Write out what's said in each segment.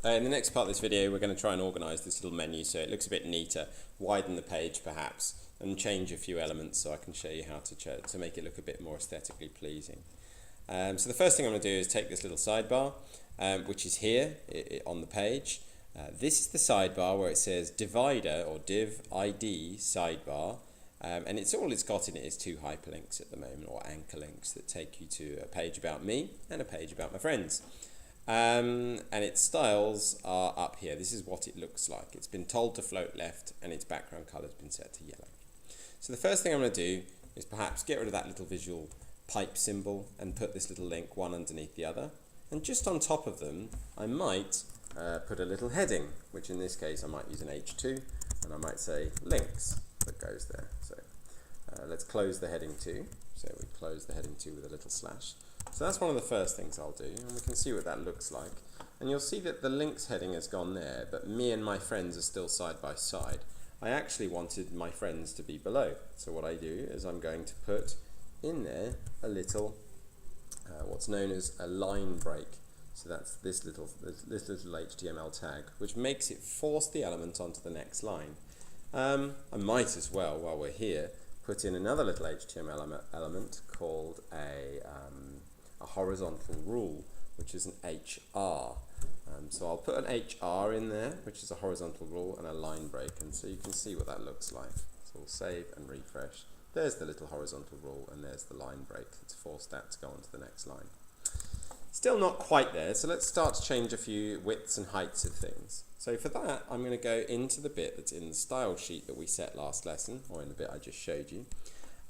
In the next part of this video, we're going to try and organise this little menu so it looks a bit neater, widen the page perhaps, and change a few elements so I can show you how to make it look a bit more aesthetically pleasing. So the first thing I'm going to do is take this little sidebar, which is here on the page. This is the sidebar where it says divider or div ID sidebar, and all it's got in it is two hyperlinks at the moment, or anchor links that take you to a page about me and a page about my friends. And its styles are up here. This is what it looks like. It's been told to float left and its background color has been set to yellow. So the first thing I'm going to do is perhaps get rid of that little visual pipe symbol and put this little link one underneath the other. And just on top of them, I might put a little heading, which in this case I might use an H2, and I might say links that goes there. So let's close the heading 2. So we close the heading 2 with a little slash. So that's one of the first things I'll do, and we can see what that looks like. And you'll see that the links heading has gone there, but me and my friends are still side by side. I actually wanted my friends to be below. So what I do is I'm going to put in there a little, what's known as a line break. So that's this little HTML tag, which makes it force the element onto the next line. I might as well, while we're here, put in another little HTML element called a horizontal rule, which is an HR. So I'll put an HR in there, which is a horizontal rule, and a line break, and so you can see what that looks like. So we'll save and refresh. There's the little horizontal rule, and there's the line break that's forced that to go on to the next line. Still not quite there, so let's start to change a few widths and heights of things. So for that, I'm going to go into the bit that's in the style sheet that we set last lesson, or in the bit I just showed you.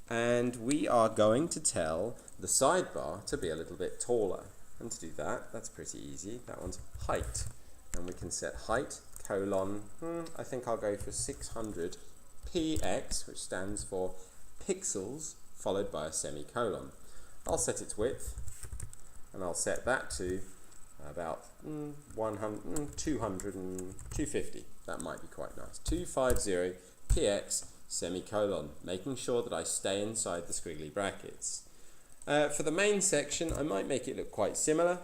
And we are going to tell the sidebar to be a little bit taller. And to do that, that's pretty easy. That one's height. And we can set height, colon, I think I'll go for 600 px, which stands for pixels, followed by a semicolon. I'll set its width, and I'll set that to about 200 and 250. That might be quite nice. 250 px semicolon, making sure that I stay inside the squiggly brackets. For the main section, I might make it look quite similar.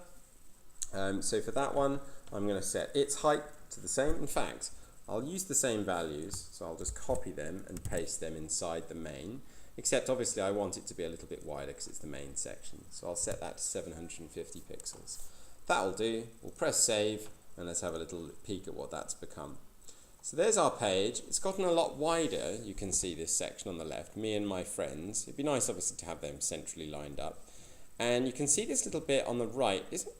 So for that one, I'm going to set its height to the same. In fact, I'll use the same values, so I'll just copy them and paste them inside the main, except obviously I want it to be a little bit wider because it's the main section. So I'll set that to 750 pixels. That'll do. We'll press save, and let's have a little peek at what that's become. So there's our page. It's gotten a lot wider. You can see this section on the left, me and my friends. It'd be nice obviously to have them centrally lined up. And you can see this little bit on the right isn't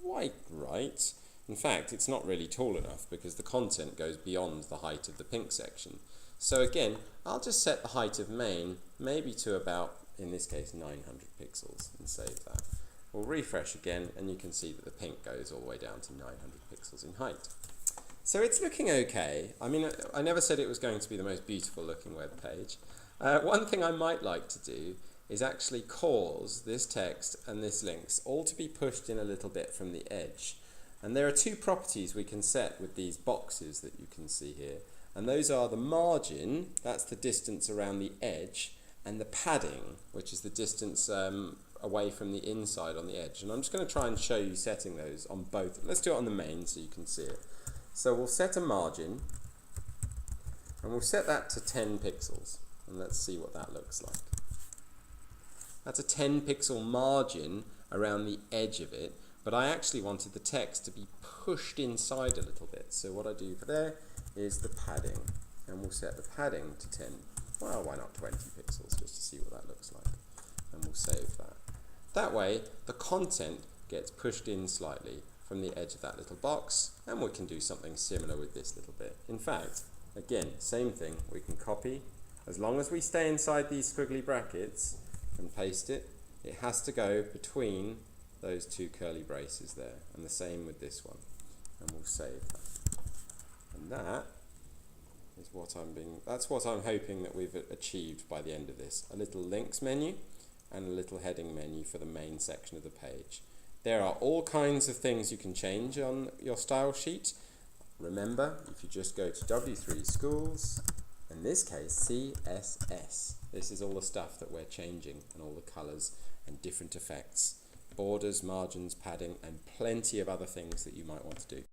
quite right. In fact, it's not really tall enough because the content goes beyond the height of the pink section. So again, I'll just set the height of main maybe to about, in this case, 900 pixels and save that. We'll refresh again, and you can see that the pink goes all the way down to 900 pixels in height. So it's looking okay. I mean, I never said it was going to be the most beautiful looking web page. One thing I might like to do is actually cause this text and this links all to be pushed in a little bit from the edge. And there are two properties we can set with these boxes that you can see here. And those are the margin, that's the distance around the edge, and the padding, which is the distance away from the inside on the edge. And I'm just going to try and show you setting those on both. Let's do it on the main so you can see it. So we'll set a margin, and we'll set that to 10 pixels, and let's see what that looks like. That's a 10 pixel margin around the edge of it, but I actually wanted the text to be pushed inside a little bit. So what I do for there is the padding, and we'll set the padding to 10, well, why not 20 pixels, just to see what that looks like, and we'll save that. That way, the content gets pushed in slightly from the edge of that little box, and we can do something similar with this little bit. In fact, again, same thing, we can copy. As long as we stay inside these squiggly brackets and paste it, it has to go between those two curly braces there, and the same with this one, and we'll save that. And that is that's what I'm hoping that we've achieved by the end of this. A little links menu and a little heading menu for the main section of the page. There are all kinds of things you can change on your style sheet. Remember, if you just go to W3 Schools, in this case CSS, this is all the stuff that we're changing, and all the colours and different effects, borders, margins, padding, and plenty of other things that you might want to do.